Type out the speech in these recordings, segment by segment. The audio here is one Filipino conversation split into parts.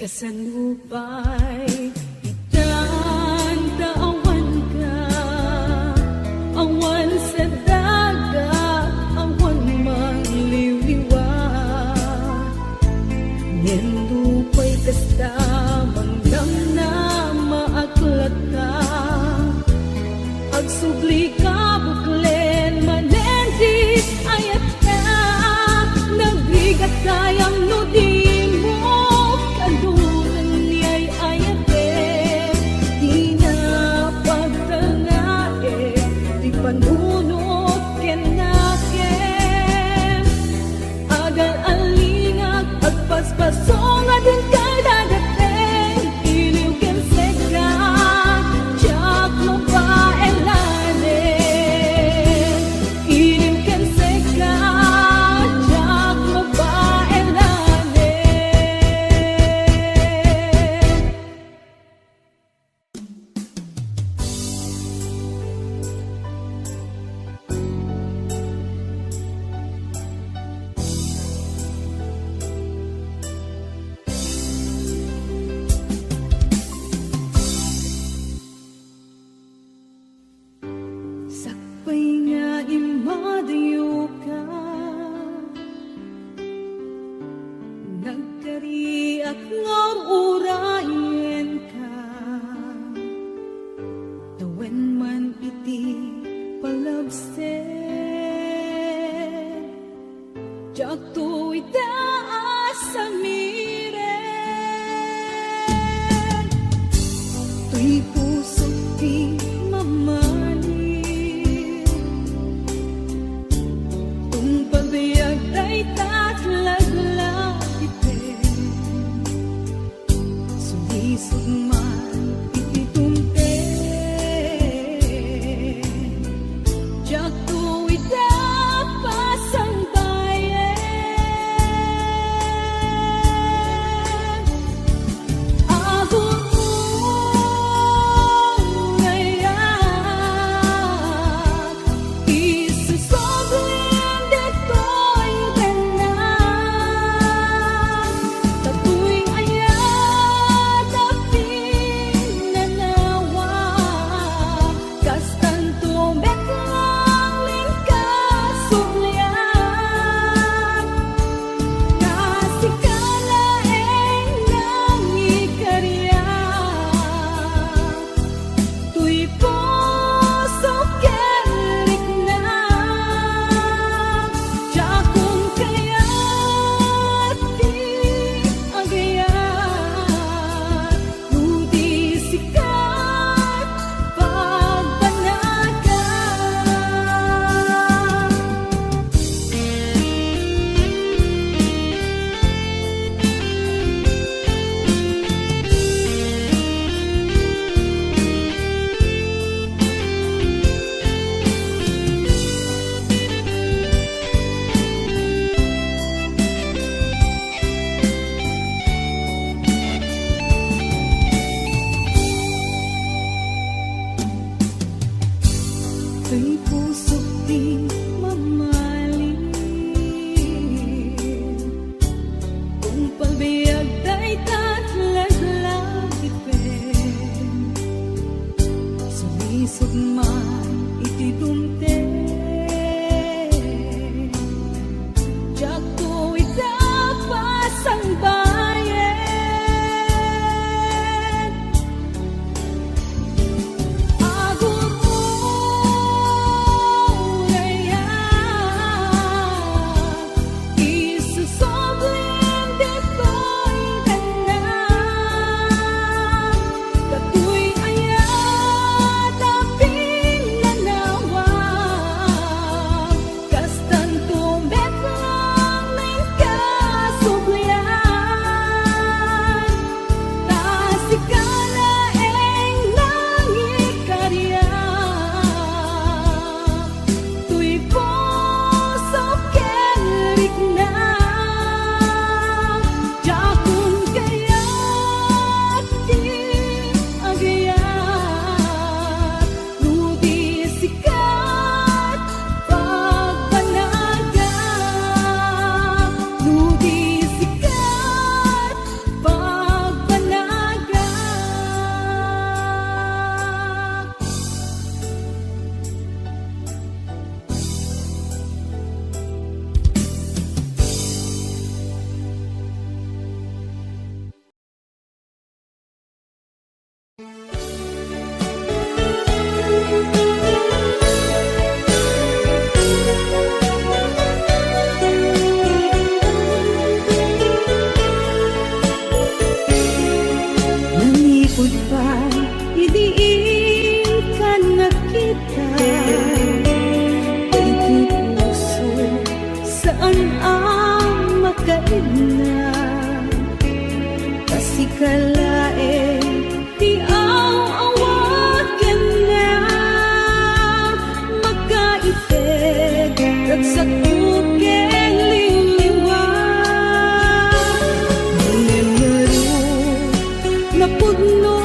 Kasanupay itantaawan ka, awan sa dagat, awan mangliliwat. Nindupay kasta mangdam na maaklat ka, agsubli ka buklen manendis ayat ka, nagbigat kayang nudin panunot kenaken agal alingag agpaspasong adin kay dadateng iliw ken seka jak mo pa elanen iliw ken seka jak mo pa elanen. Sakpay nga imadayo ka, nagkariak nga urayen ka, tawen man iti palabsen, jak to itaas sa miren, tuy puso ti mamani. Pagbiag tay tatlaglag ite, sulisog man ititumte, jak to itapas ang bayan. sugman iti dumte Jato ita pasang bayan Agur mo raya Isusoblin dito'y tanan Katu'y ayat aping nanawag Kastan tumbet lang ng kasublian Tasikala eng nangikarya Tuy puso kerik na Jakun kayat di agayat Nudi sikat pagbanaga Nudi sikat pagbanaga Nangipod pa, idiin ka na kita Iti puso, saan ang makaina Kasikalae, di awaken na Magkaitig, kagsakot keng liliwan Nanimaro, napudno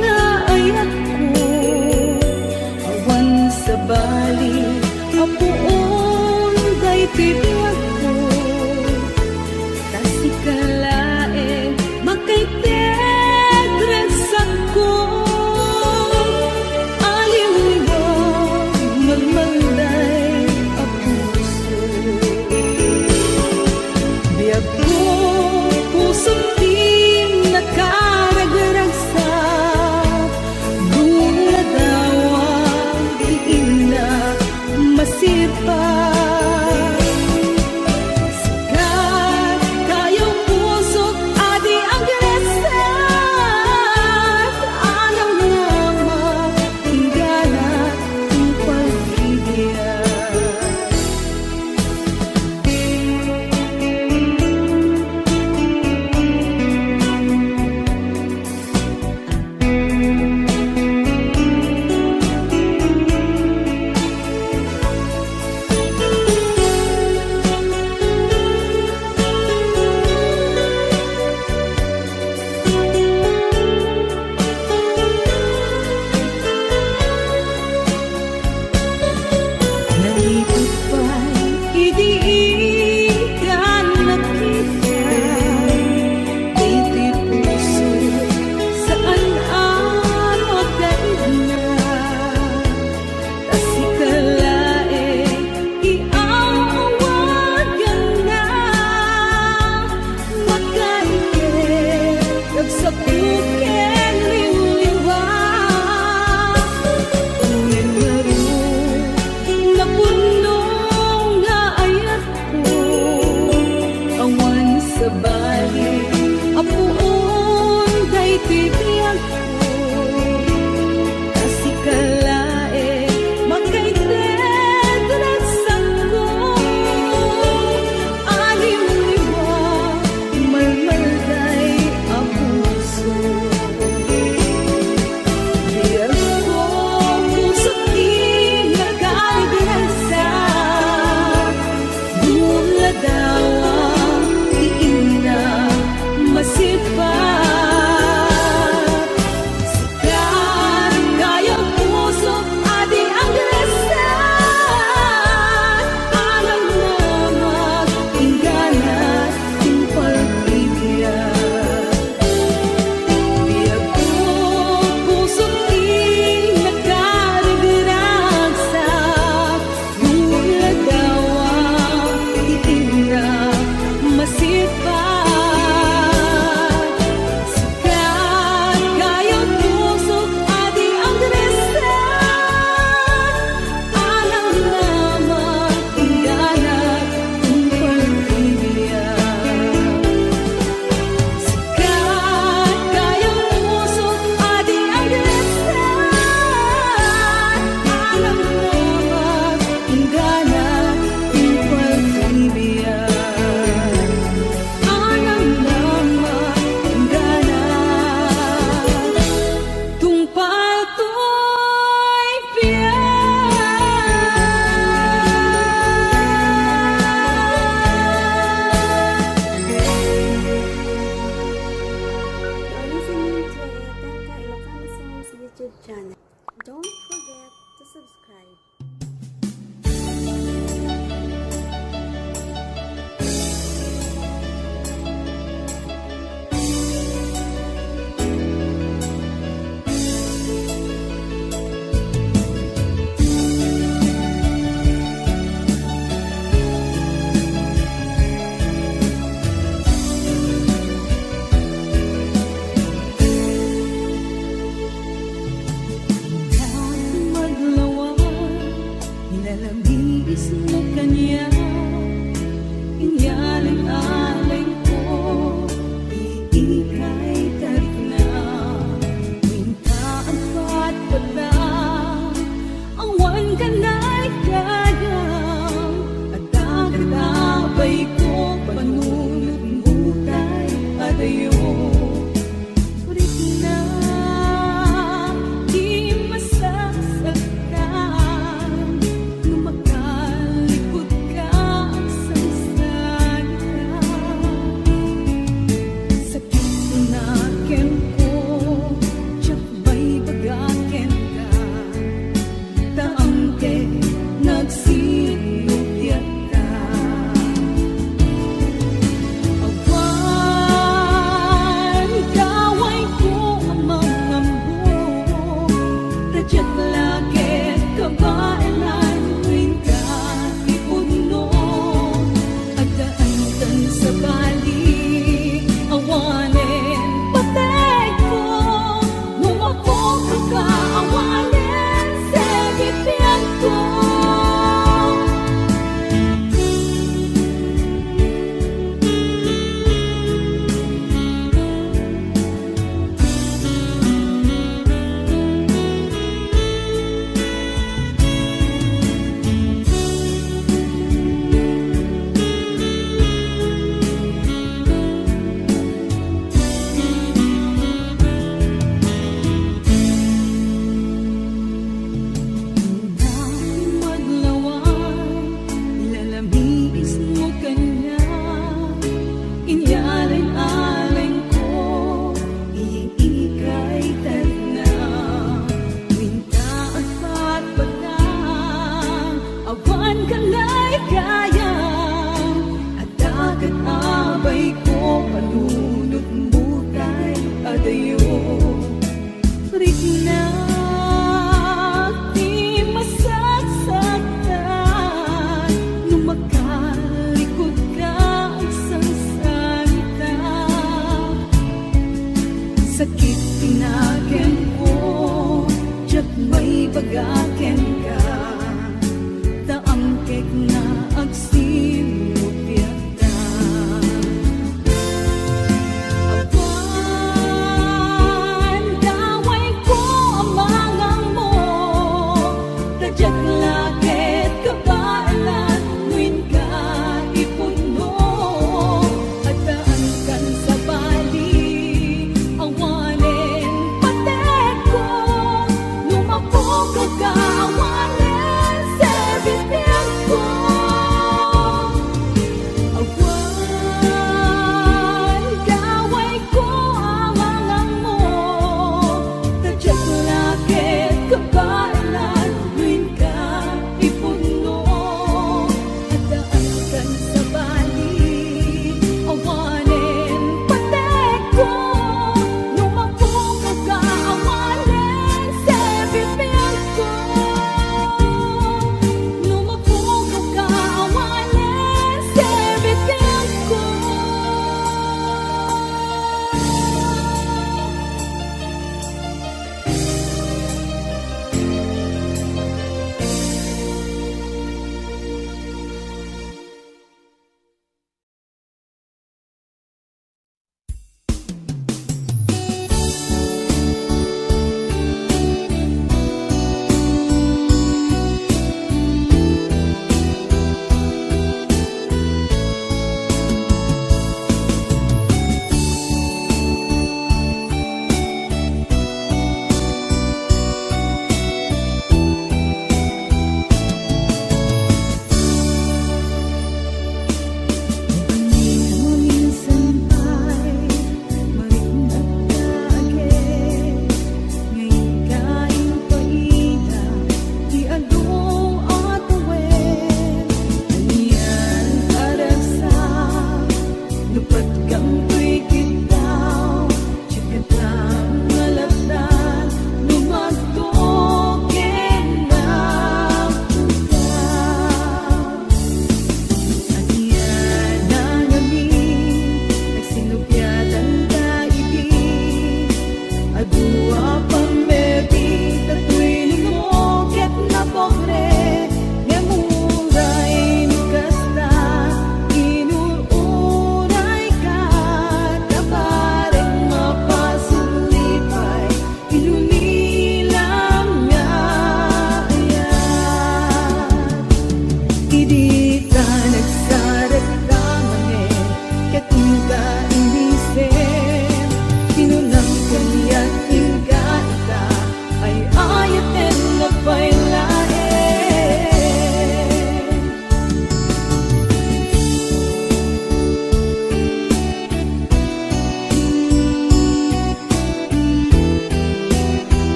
nga ayat ko Awan sa bali, apuon day tibiyag ko Kasikalae, makaiteg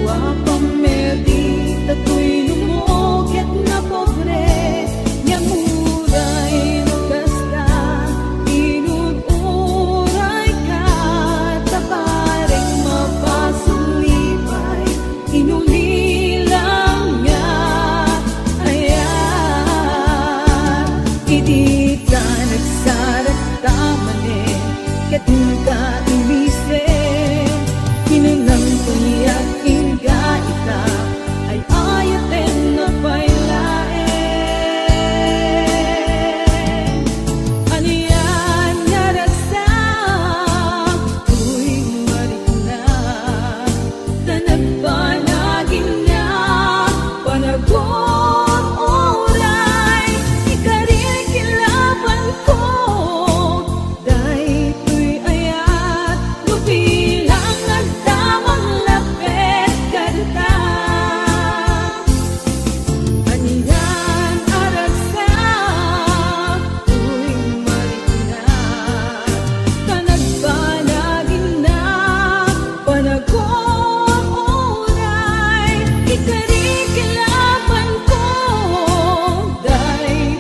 pamedi tato'y lumugit na pobre nya muray nagkasta inuuray ka tapareng mapasulipay inulilang nga ayan idi ka nagsarat tamane ket ka imise kinunang tumiyak inga ita ay ayaten na pailaen aniyan nga ragsak tuwing marikna tanagpanagin na panagon oray ikarin kilaban ko dahil ayat lupilang nagdamang lapet kanta aniyan aragsak tuwing marikna tanagpanagin na panagon oray ikarin kilaban ko dahil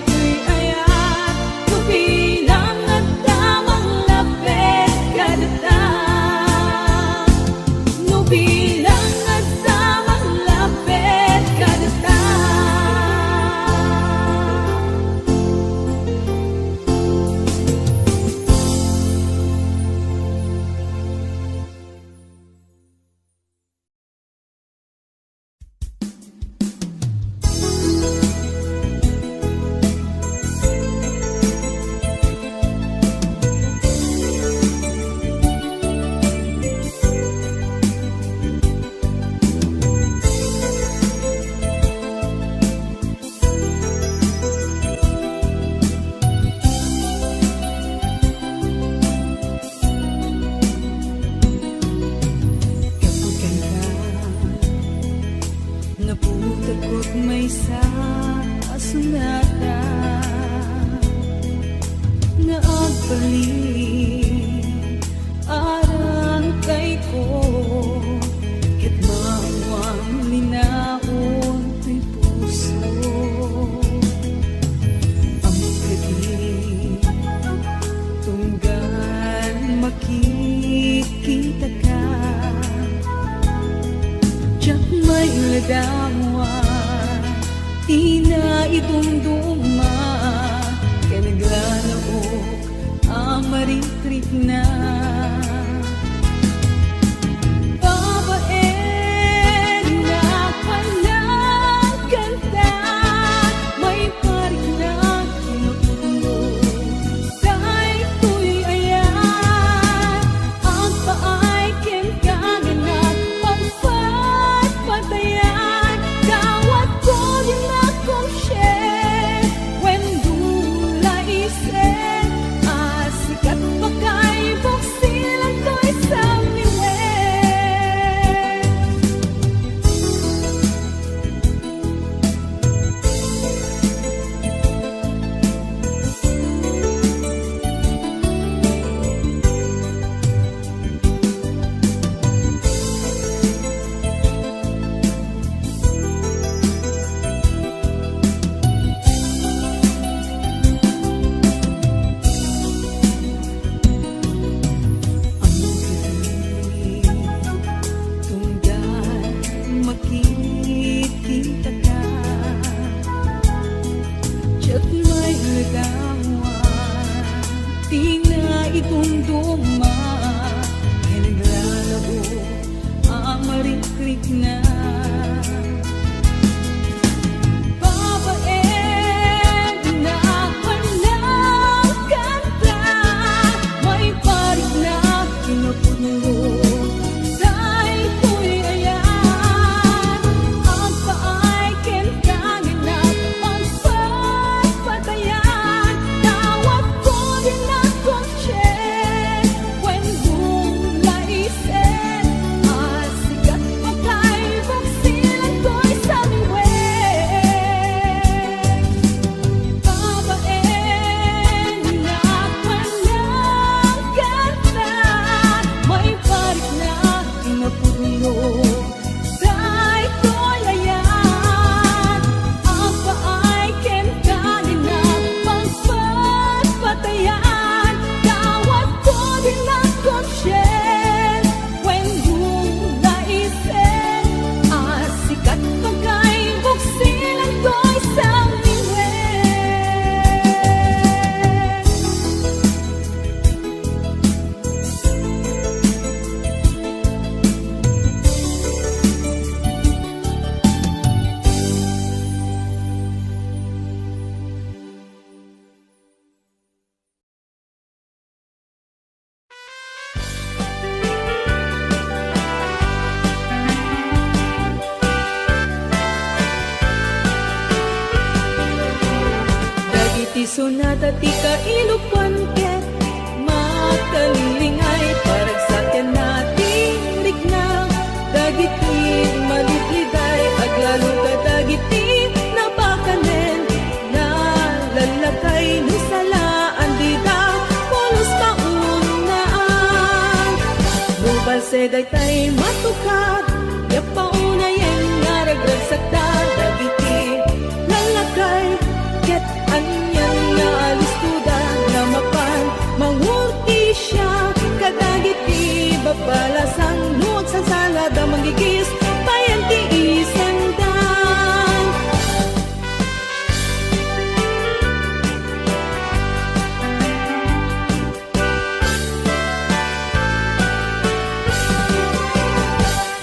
ayat lupilang nagdamang lapet kanta nubilang nagdamang lapet kanta naputagkot may sa asunata na agbalik arang kay ko ket mawang linaon ko'y puso ang kadi tunggal makikita ka Tiyak may ladawa Tina idumduma Kaya naglalaok Amaritrit na Babae na palang kanta May parik na kinukulo Kahit ko'y ayan Ang paay ken kaganat Pagpat patayan Kawat ko din akong share When dula isen Asikat pa kay buksin sunata ti kailupan ket makalingay parag sa ken natin rigna dagiti malipliday aglalo ka dagiti napakanen na lalakay no salaan di da polos kaunaan mubal seday tay matukat yapaunayen nga ragragsak da dagiti lalakay ket anyan nga alistuda na mapan mangurti siya kadagiti babalasang nuot sa salada manggigis payanti isendan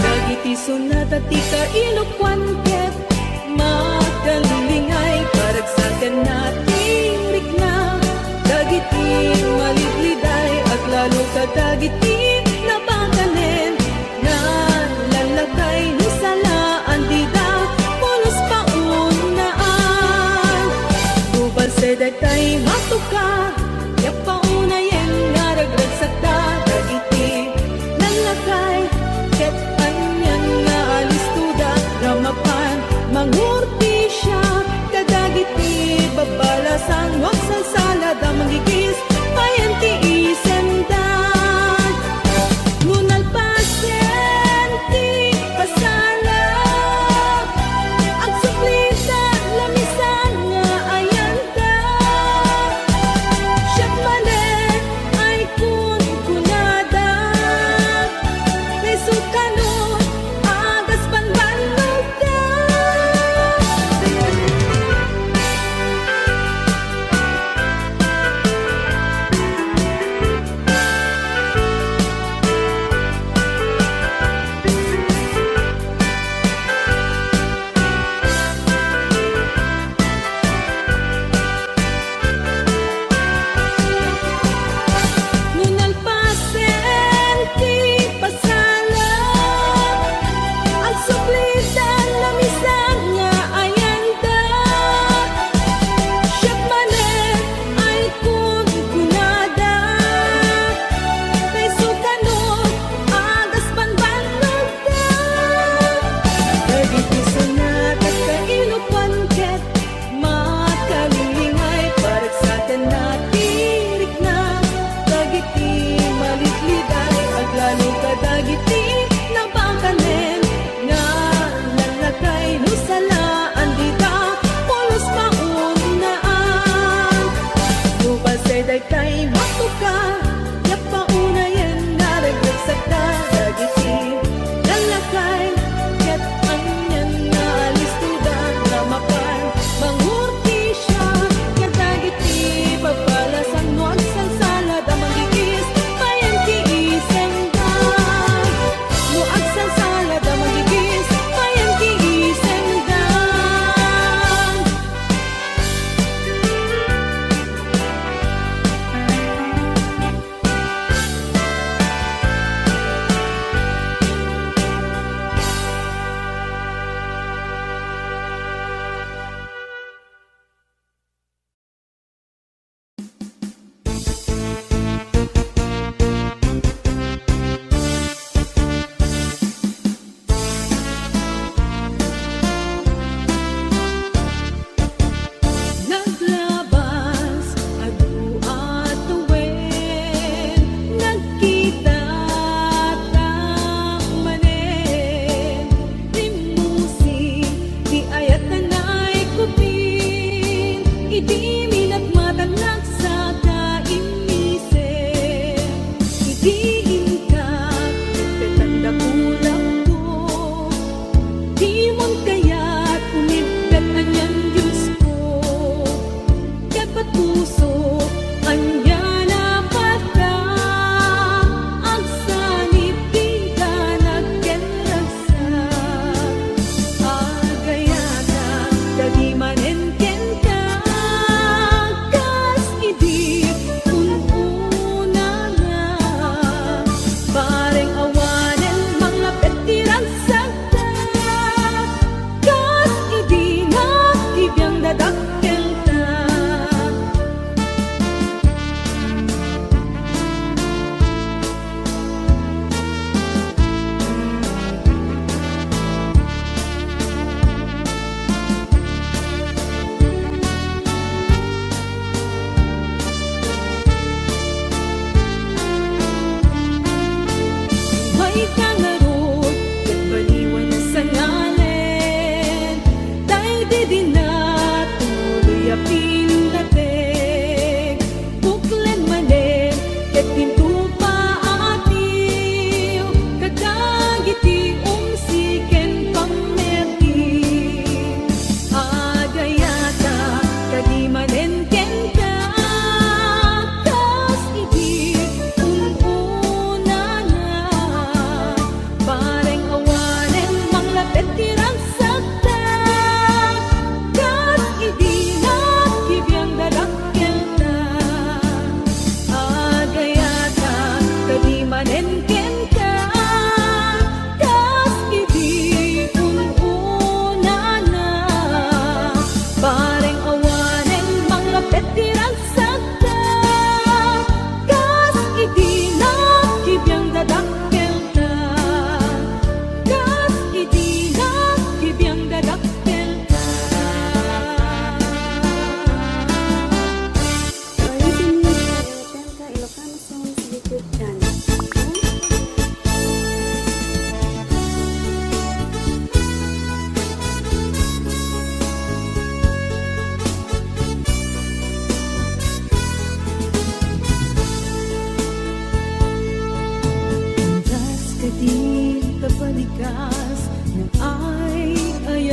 dagiti sunata ti kailupan ket makalingay parag sa ken natin rigna dagiti malipliday aglalo ka dagiti napakanen na lalakay no salaan di da polos paunaan ubal seday tay matuka yapaunayen nga ragragsak da dagiti lalakay ket anyan nga alistuda ramapan mangurti siya kadagiti babalasang wag sa salada manggigis payanti isendan ngunal pasyente pasala ang suplita lamisan nga ayanta siyak manen ay kunada kay sukano agas panbanog da ngunal pasyente pasala ang suplita lamisan nga ayanta siyak manen ay kunada kay sukano agas panbanog da dagiti sunat at kailupan ket makalingay parag sa ken natirik na dagiti malitliday aglalo ka dagiti napakanen nga lalakay no salaan di da polos maunaan ubal seday tay matuka yapaunayen nga ragragsak da dagiti lalakay ket anyan nga alistuda nga mapan mangurti siya kadagiti babalasang nuag sa salada manggigis payanti isendan nuag sa salada manggigis payanti isendan naglabas adu at tuwen nagkita manen rimusi di ayat nanay kupin idi minat matanak sa kainisen idi ingkat petanda kulang ko di mon kayat unibet anyan Diyos ko dapat puso anya na pata ang sanib di ka nagkenrasa agayata dagi manen ken ka kas idi ununa nga pareng awanen mga petiran sagda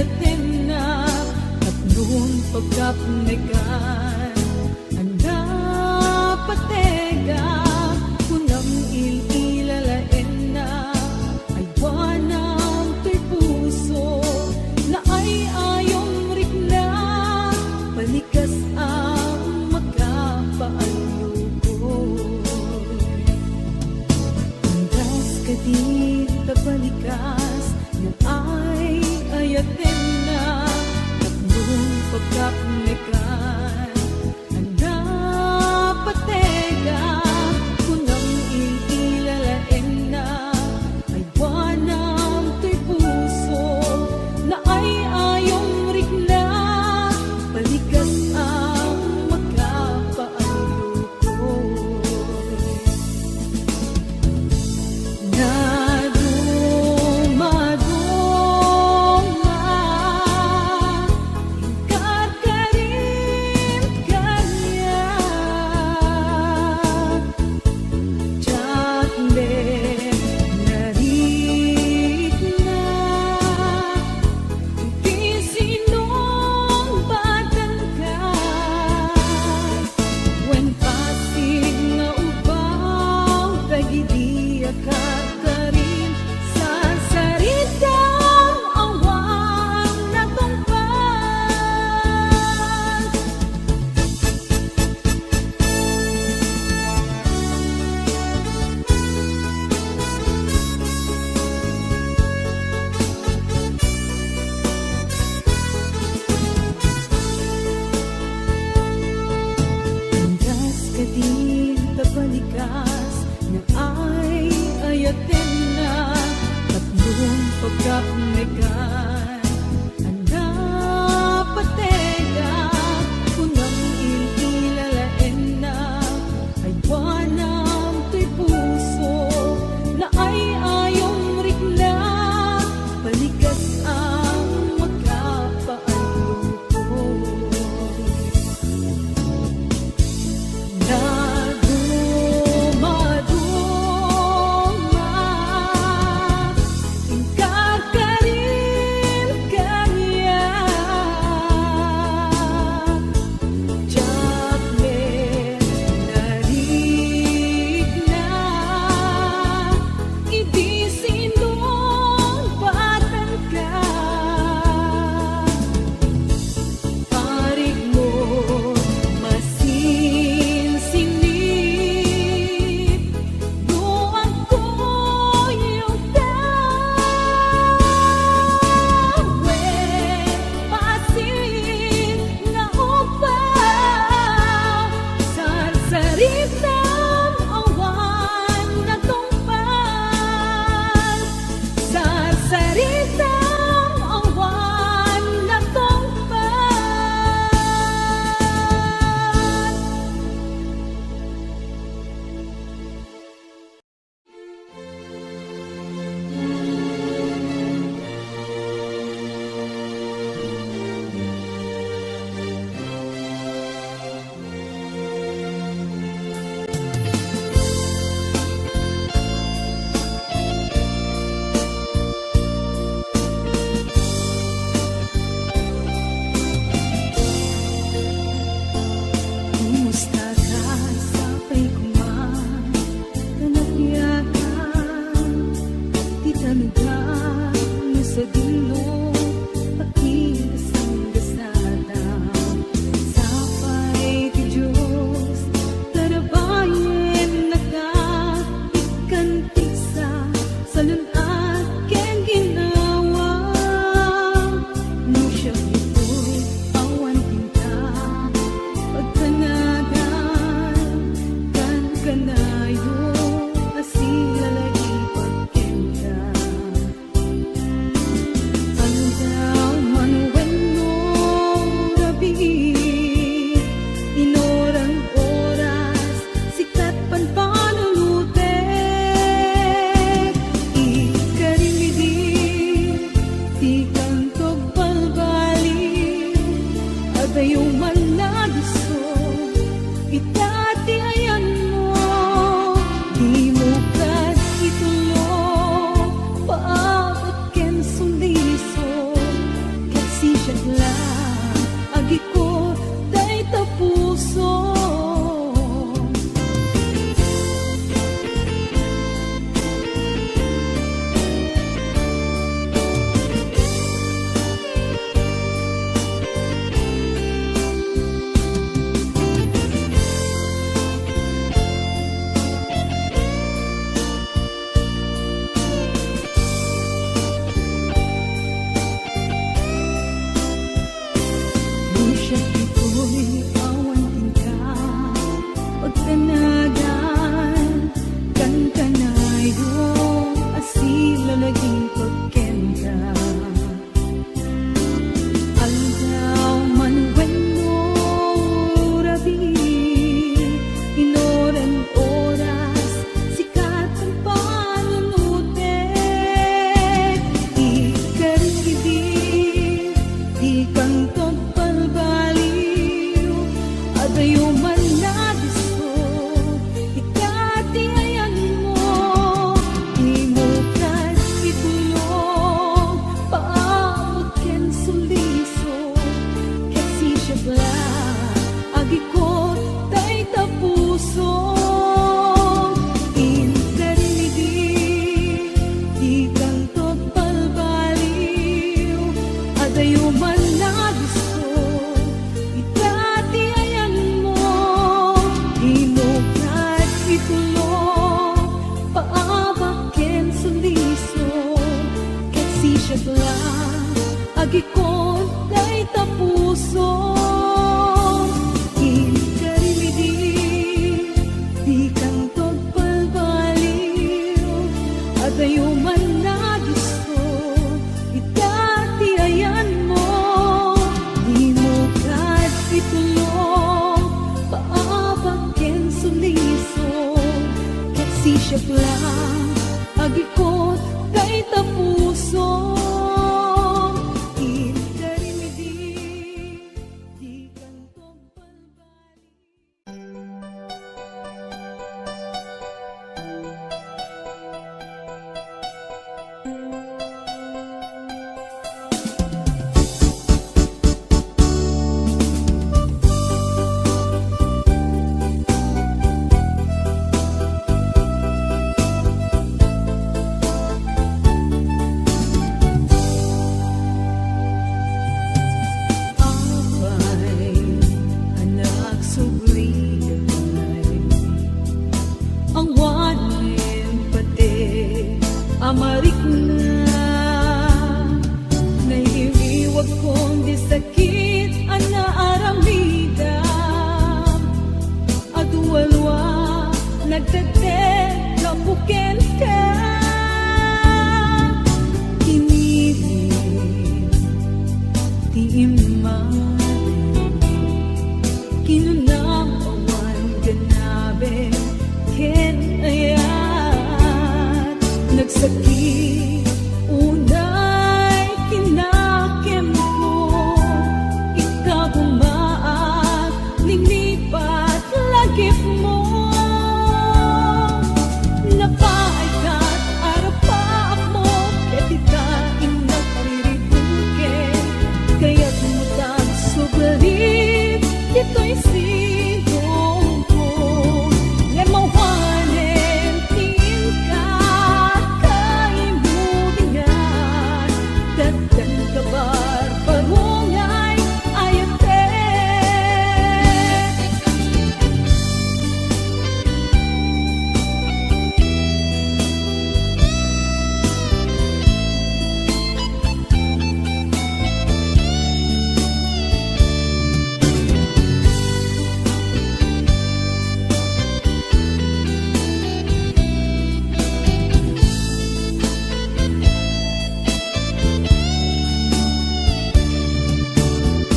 ayaten na tatlong pagkapnegan anda patega kunang ililalaen na ay wanang to'y puso na ay ayong rikna palikas ang magkapaalukoy andas ka di tabalikas na ay ayaten na tatlong pagkapnegan anda patega kunang ililalaen na ay wanang to'y puso na ay ayong rikna balikas ang magkapaalukoy na dumaduma ingkar ka rin kanya Jakle narik na di sinong batan ka when pasig nga ubaw tagidi akat ka rin sa saritang awang natungpal andas ka din tabalikas na ay ayaten na tatlong pagkapnegan anda patega kunang ililalaen na ay wanang to'y puso na ay ayong rikna balikas ang magkapaalukoy na dumaduma ingkar ka rin kanya Jakle narik na idi sinong batan ka parig mo masinsinip doon ko yung tawe pasig na upaw sarsaritang awan na tungpal sarsaritang awan na tungpal Kumusta ka sa pagkuman tanagyakan di tanugan mo sa dulo pakikasanggasada sapay ti Diyos tarabayan na ka ikantik sa salunat ken ginawa no siya ito'y awan tinta pagkanagan kan kanayo asilalay pagkenda ano daw manuwen mo rabi inorang oras sikat pan panulute ikarimidi ti kantog balbali adayong managiso itati ayan mo di mo kad itulo paabot ken sundiso Adayuman na gusto itatiayan mo, di mo kahit itulong paabaken suliso, kasi siya lang agikon day tapuso. Ikarimidi di kantog palbaliw, adayuman na gusto itatiayan mo, di mo kahit itulong paabaken suliso, kasi siya lang agikot kay tapuso. Ikarimidi di kantog palbaliw. Abay, anak subliday, ang wanin pati amarik na, nahiriwag kong di sakit ana aramida, adualwa nagtatek kapuken ka, kinirin ti imanin, kinunang awan ganabe ken ayat, nagsakit unay kinakem ko, ikagumaat linipat lagip mo, napaikat arapaak mo, ketita inagrirituken, kaya't mutag subalit dito'y sigong ko, lemawanen tiin ka kaimulingan, dagdag kabar parungay ayate.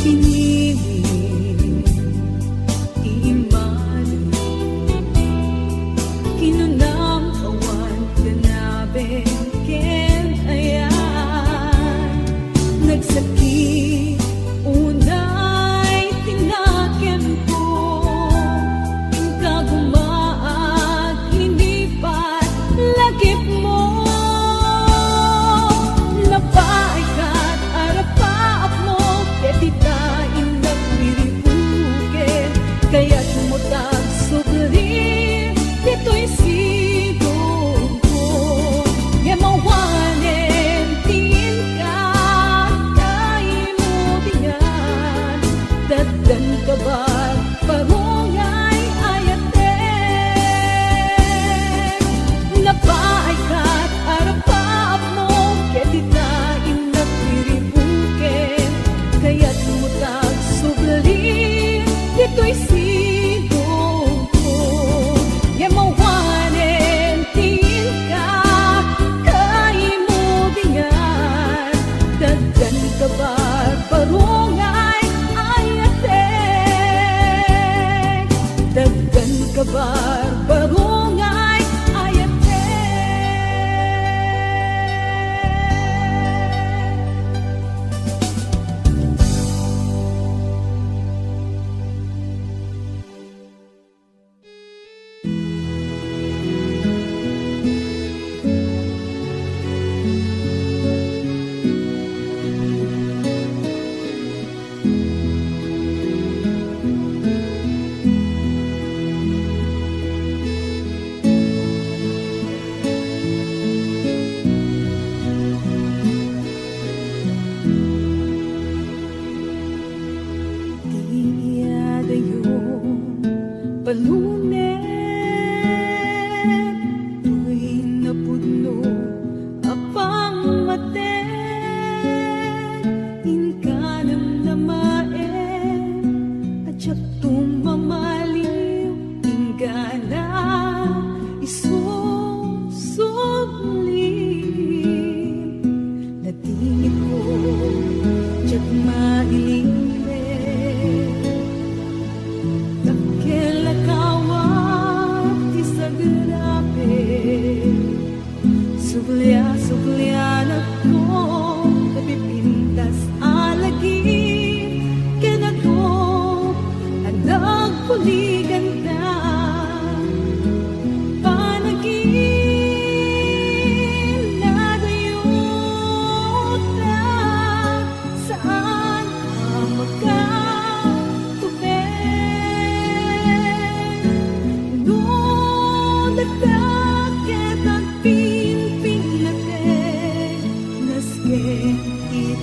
Kinirin ti imanin, kinunang awan ganabe ken ayan, nagsakit unay tinaken ko, ikagumaat linipat lagip mo, napaikat arapaak mo, ketita inagrirituken, kaya't mutag subalit dito'y sigong ko, yamawanen tiin ka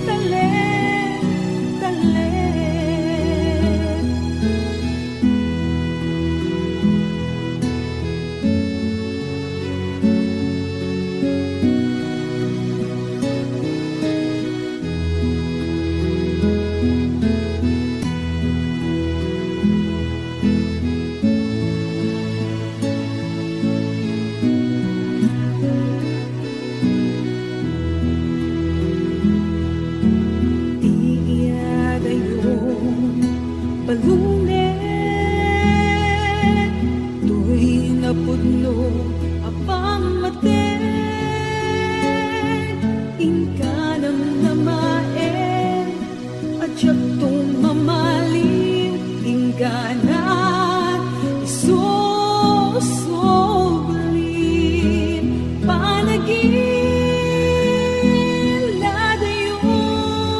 talit, talit. Iiyaday yung balunet, tuwing napudno apamaten, inka ng namaen, at siya tumamalim, inka na isusublim, panagin na dayuta,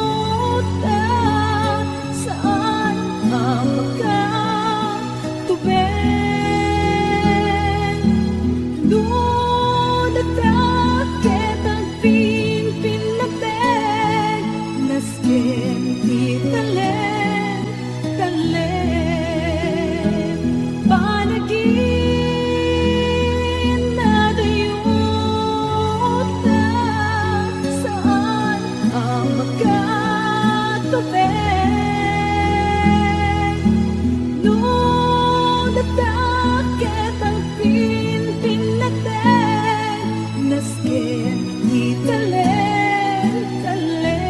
saan ang magkatubig? Doon atakit ang pinpinatin, naskin di talit, talit. Panagin na dayuta, saan ang magkatubig? Noon atakit ang pinpinatin, naskin di talit, talit.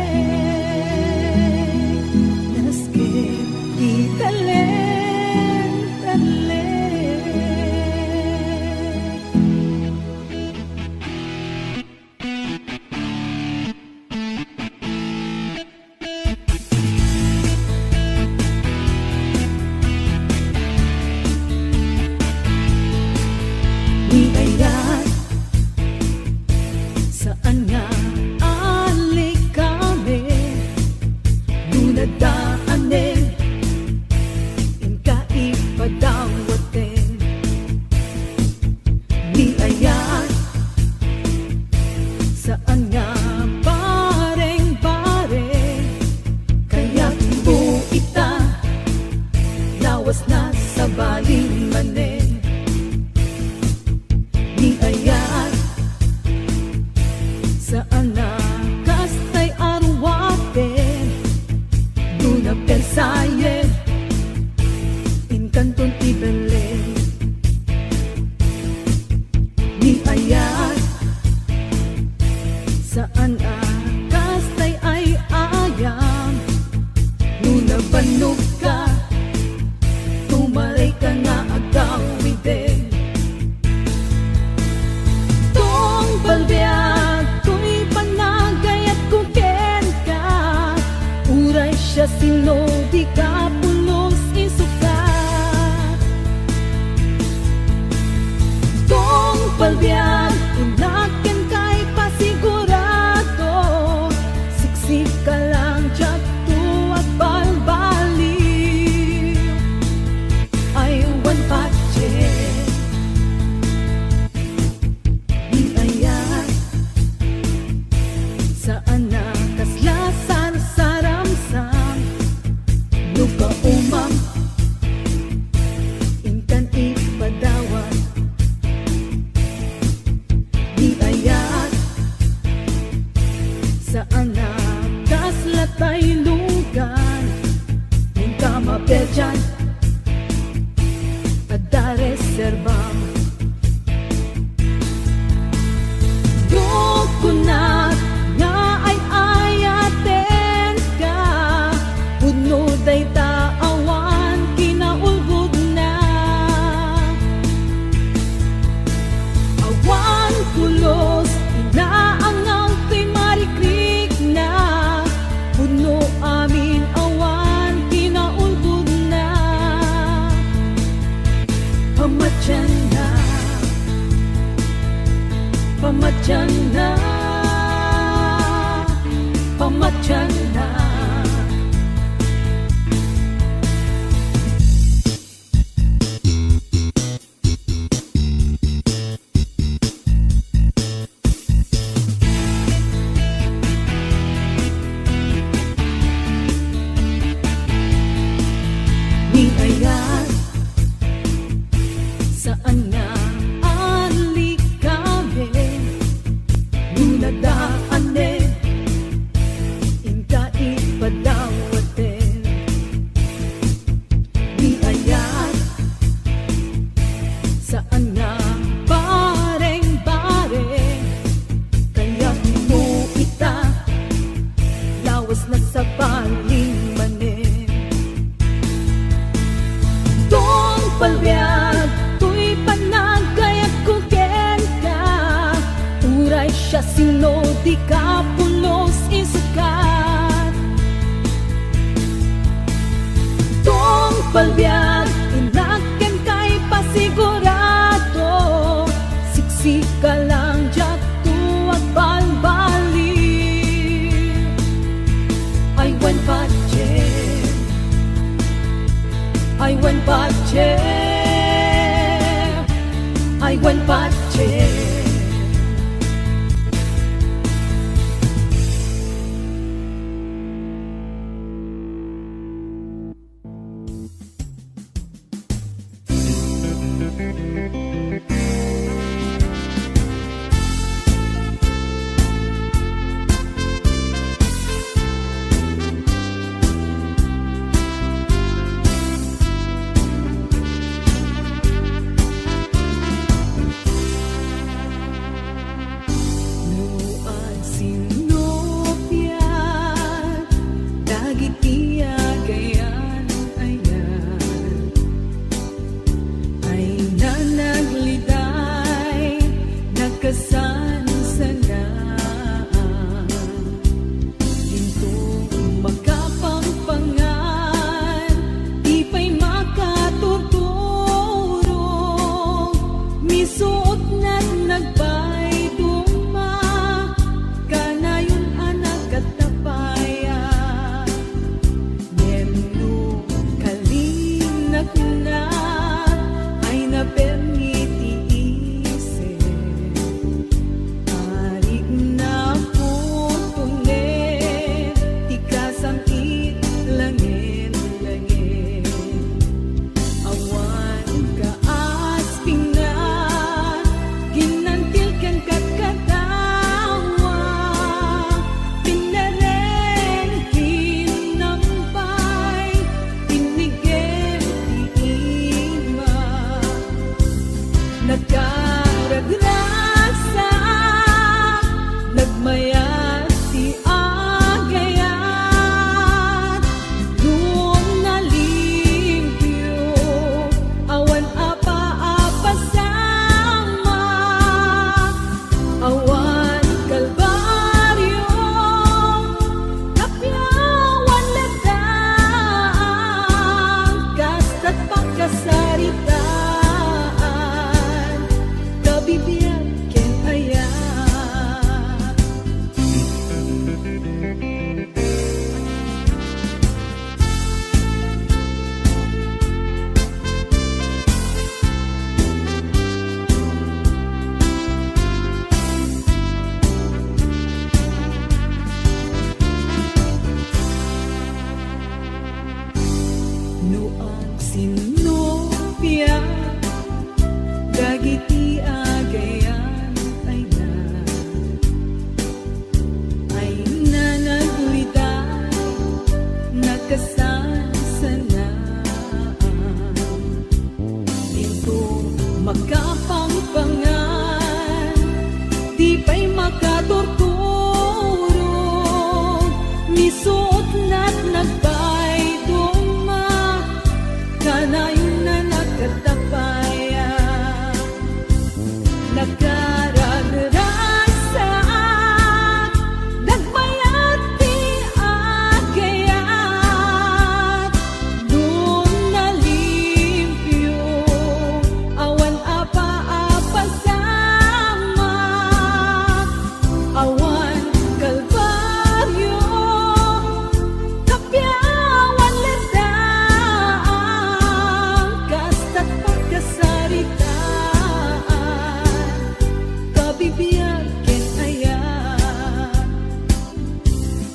Naskin di talit, talit. Di ayan, saan nga alik kami, dunadaanin, inka ipadawatin. Di ayan, saan nga bareng-bareng, kaya't buita, lawas na sa baling manin. Di ayan, saan na kastay arwaten, duna pensayen, inkanton ibelen. Di ayan, saan na kastay ay ayam, nuna banog ka, tumaray ka nga agawiden. Balbiag, ko'y panagay at kuken ka, uray siya sino, di ka pulos isukat. Tong balbiag, inakin kay pasigurado, siksik ka lang dyan tuwag balbaliw, ay one budget. Saan na kaslasan sa ramsam, lupa umam, inkan ipadawat. Di ayan, saan na kaslatay nasa baling manin. Dong palbiag, tuy panagayat kugen ka, uray siya sino di ka pulos isukat. Dong palbiag, inaken kay pasigurado, siksika lang dyak tuwag balbali. I went budget, I went budget, I went budget. Magkapangpangan, di pa'y makaturturong, misuot na't nagbay duma, kanayon na nagkatapaya, nagkararasa, nagbayat di agayat, doon nalimpyo, awan apa-apa sama, awan kalbaryo, kapyawan ledang, kasta't pagkasaritaan, kabibiyag ken ayan,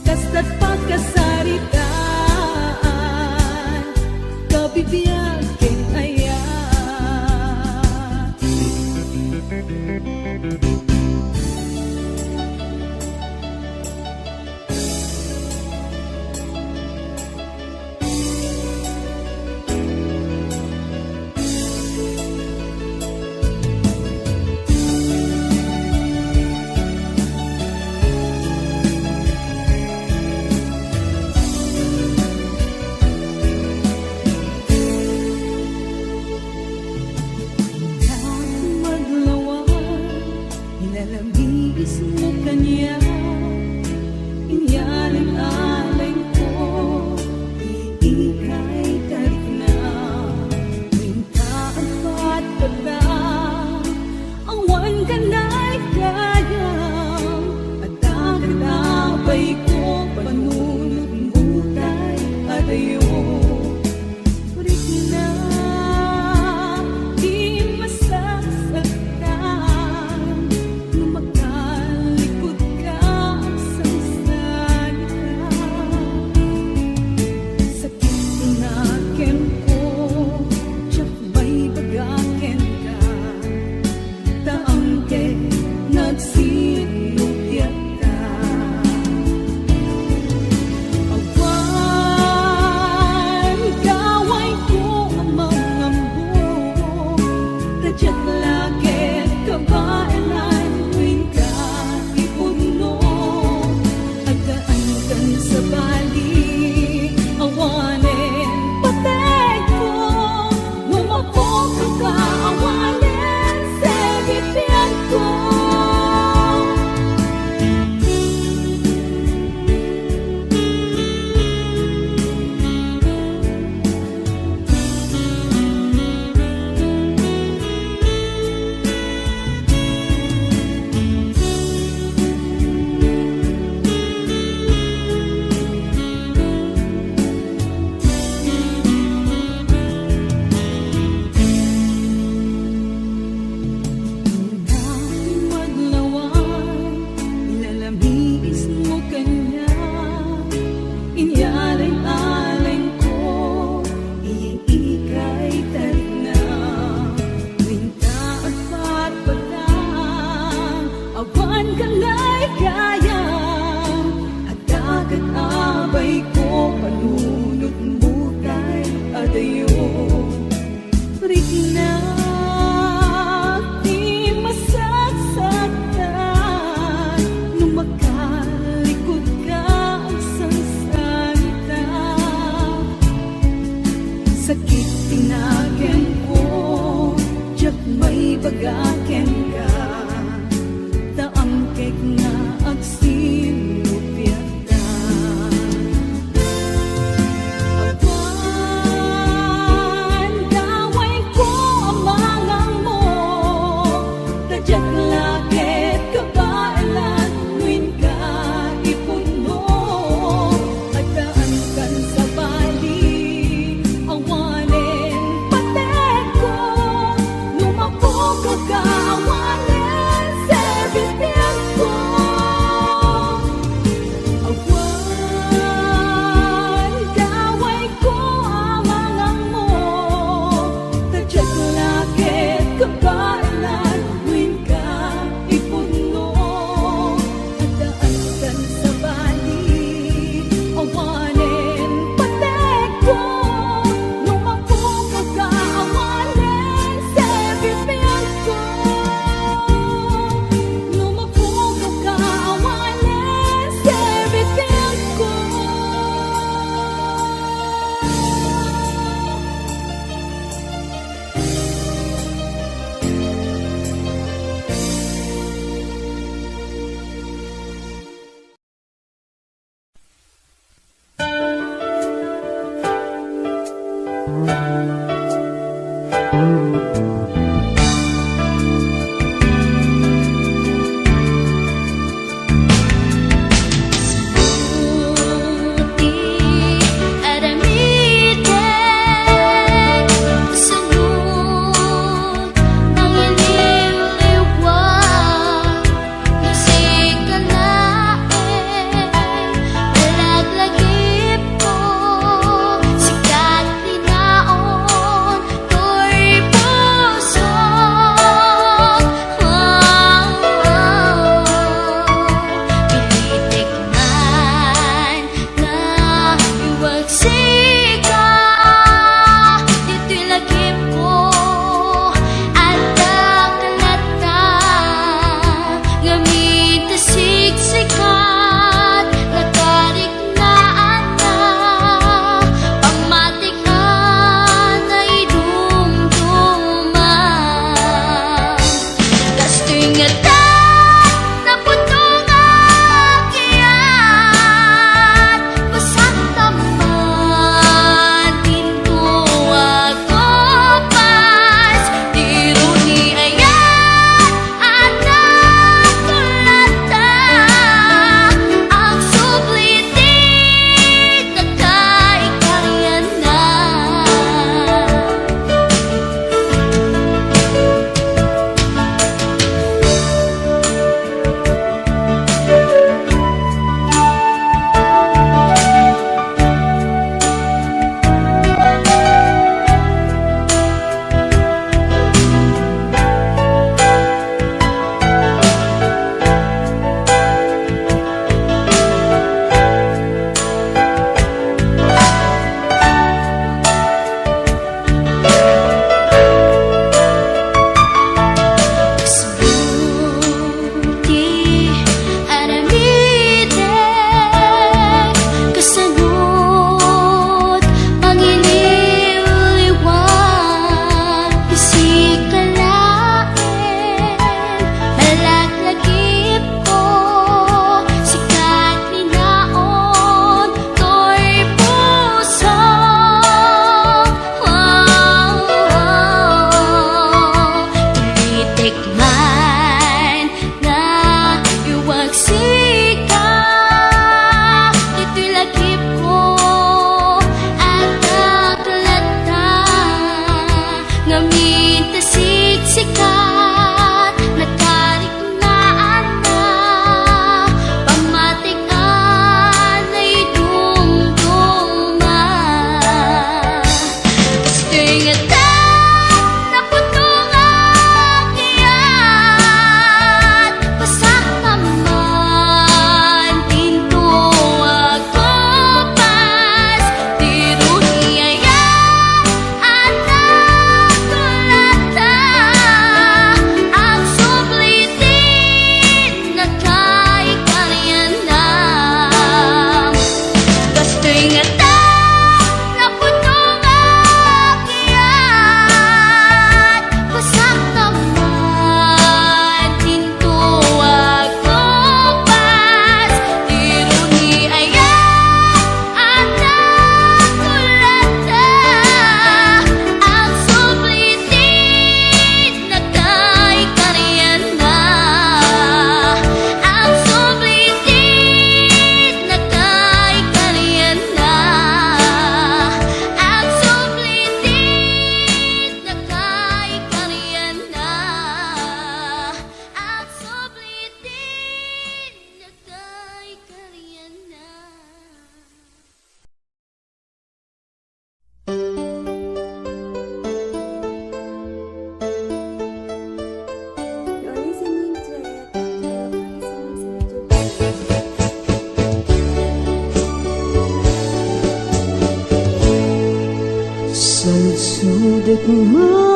kasta't pagkasaritaan, kabibiyag ken ayan.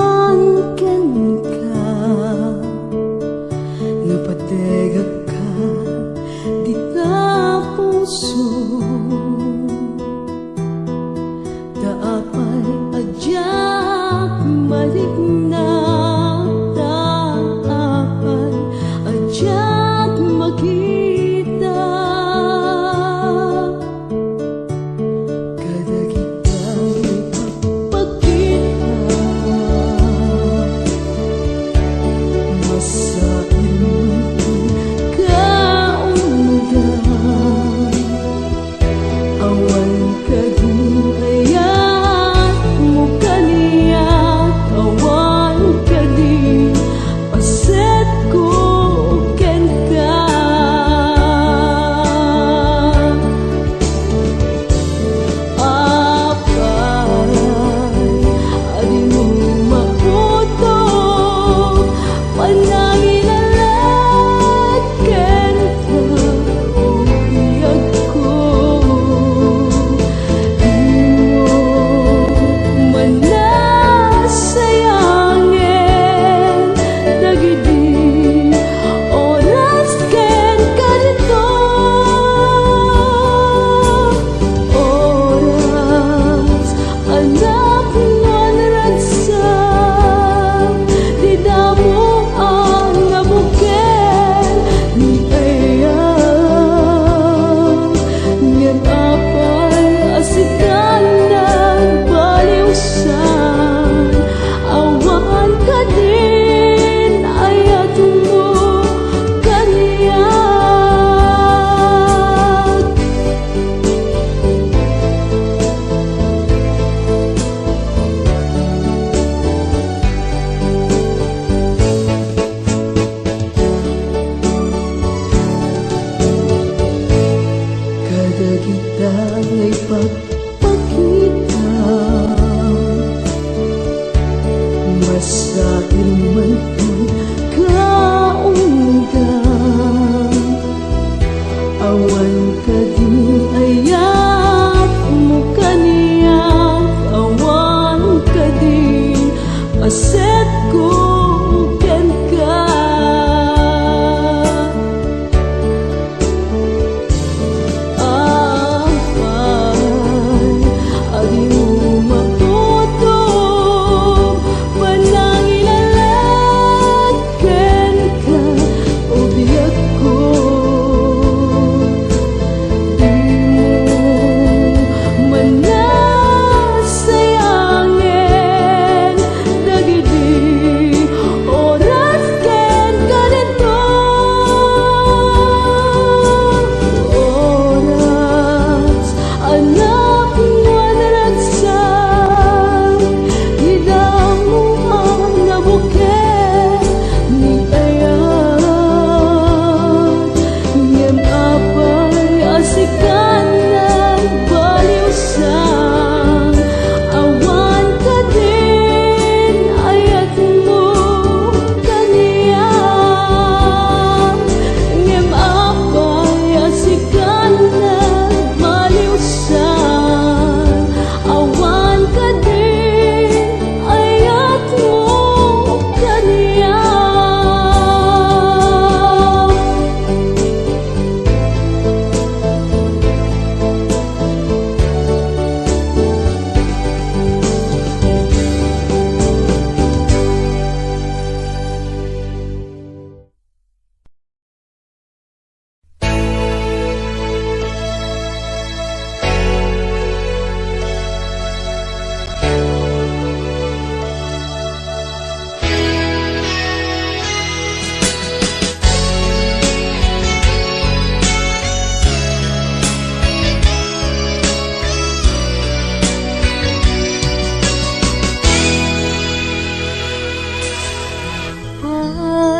Nagmangkan ka, napategak ka, di na puso. Daapay adyak maligna, daapay adyak makita. Kada kita ipagpag pagpakita. Masail man ko'y kaundan, awan ka din ayat mo kaniya, awan ka din aset ko ken ka. Adi mo matuto panangin alat ken ka o biyak ko. Di mo manasayangin dagiti oras ken ganito. Oras anak mo naragsak, hidamo ang nabuket ni ayat. Ngem apay asikan nagbaliwsang, awan ka din ayat mo kaniya. Ngem apay asikan nagbaliwsang, awan ka din ayat mo kaniya.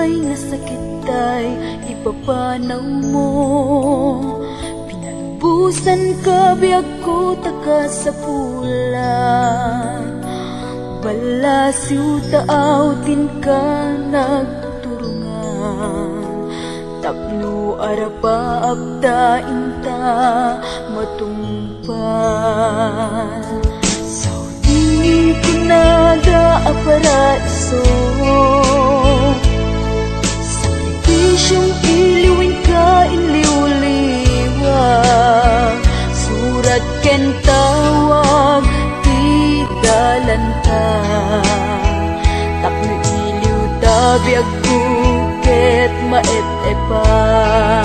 Ay, nasakit ay ipapanaw mo, pinalubusan ka biyak ko taka sa pula. Balasiw taaw din ka nagturungan, tapno arapa abdain ta matumpan. Saudi pinada a paraiso, sakripisyong iliwin ka inliw-liwa. Surat ken tawag ti dalan ka, tapno iliw tabiag buket maet-epan.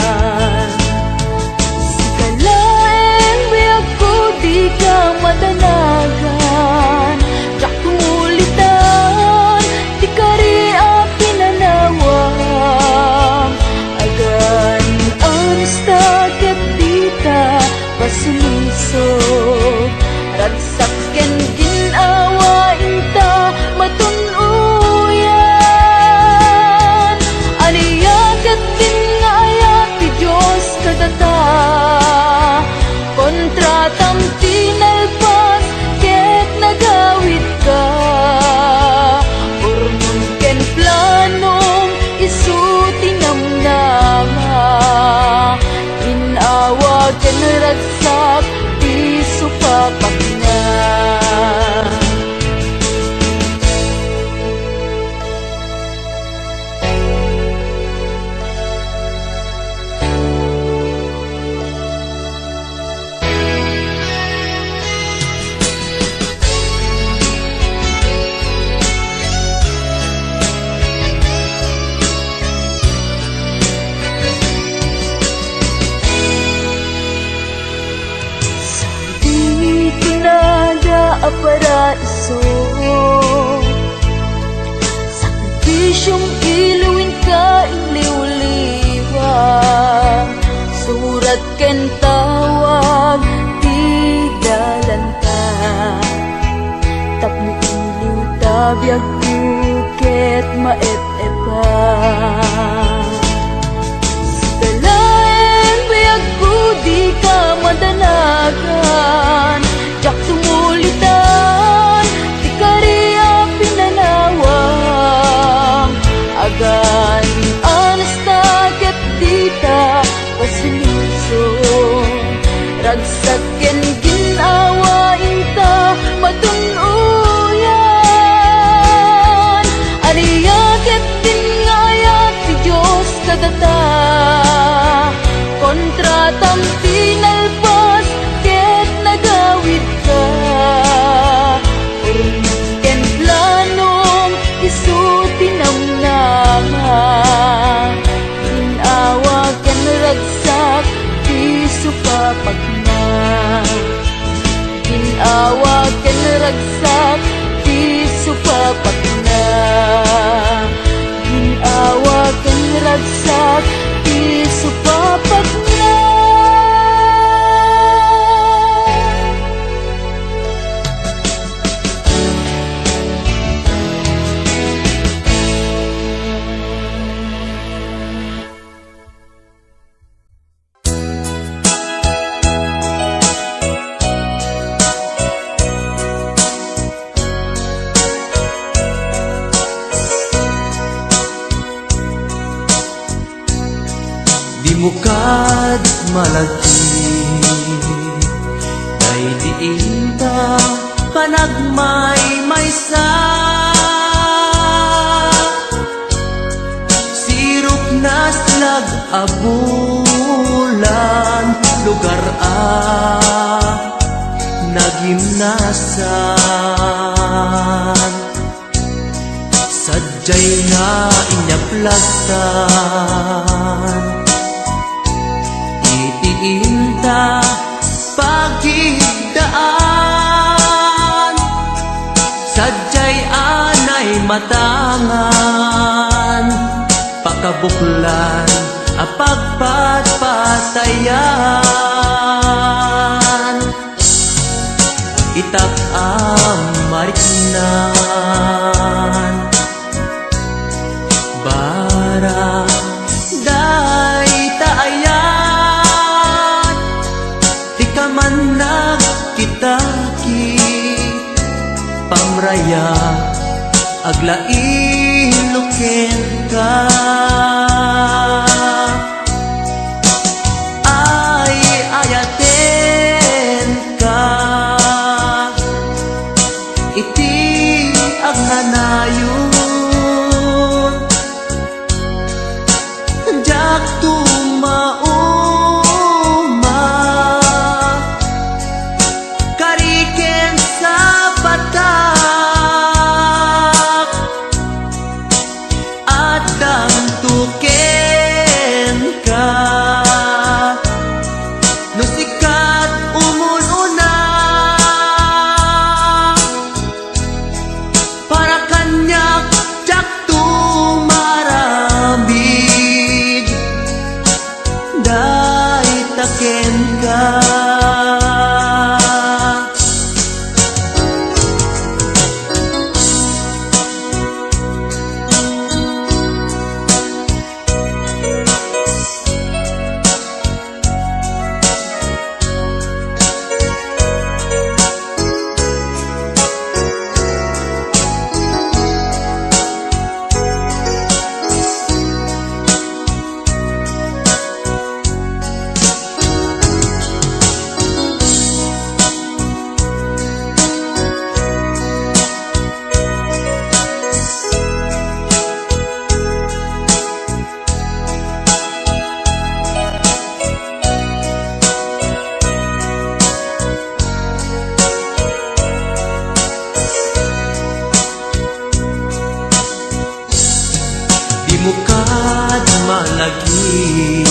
Sikalaeng biag ko di ka matanagan, jak tumulitan di ka ri a pinanawam. Agan amsta ket dita pasulisog, ragsak ken ginawain ta matunuyan. Aniya ket din nga ayat ti Diyos kadata, kontratam tinalpas ket nagawid ka. Urnon ken planong isu tinamnama, inawa ken ragsak ti supapak na. A paraiso, sakripisyong iluwin ka inliw-liwa. Surat ken tawag ti dalan ka, tapno iliw tabiag buket maet-epan. Sikalaeng biag ko di di ka madanagan. Jak sumulitan, di ka riya pinanawang. Agan anas na ket dita pasinuso. Ragsak ken ginawa inta matunuyan. Aniya ket tingayat ti Diyos kadata. Kontra tampi nalpas ket nagawid ka. Ken planong isu tinamnama. Ginawa ken ragsak ti supapagna. Ginawa ken ragsak ti supapagna. Ginawa ken ragsak ti supapagna. Di mo kad malagi, kay diin ta panagmay-maysa. Sirop na slag abulan, lugar nagimnasan. Sadyay nga inyaplagtan, itiinta pagigdaan. Sadyay anay matangan, pakabuklan apagpatpatayan. Itak amariknan, bara day taayat. Di ka man nagkitaki, pamraya aglain-luken ka. Ay ayaten ka, iti agnanayon. Jak tumauma, kariken sa patak, at damtuken ka. No sikat umununa, para kanyak jak tumarambig. Day taken ka. Di mo kad malagi,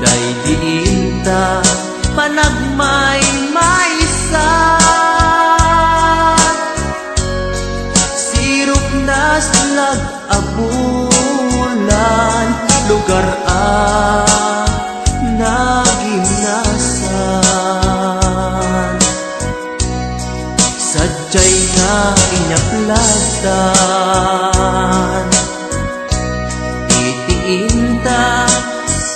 day diin ta panagmay-maysa. Sirop na slag abulan, lugar nagimnasan. Sadyay nga inyaplatan, itiinta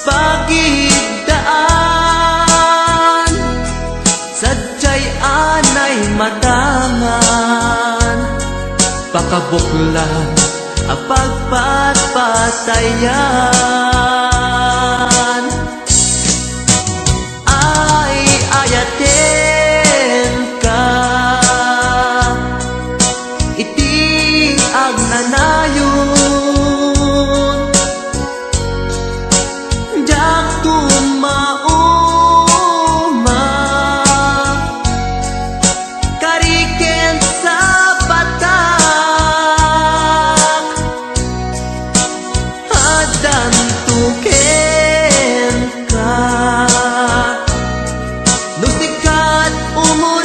pagigdaan. sadyay anay matangan, pakabuklan ang pagpatpatayan. Ay ayaten ka, iti agnanayon, jak tumauma, kariken sa batak, hadan tuken ka, nusikat umur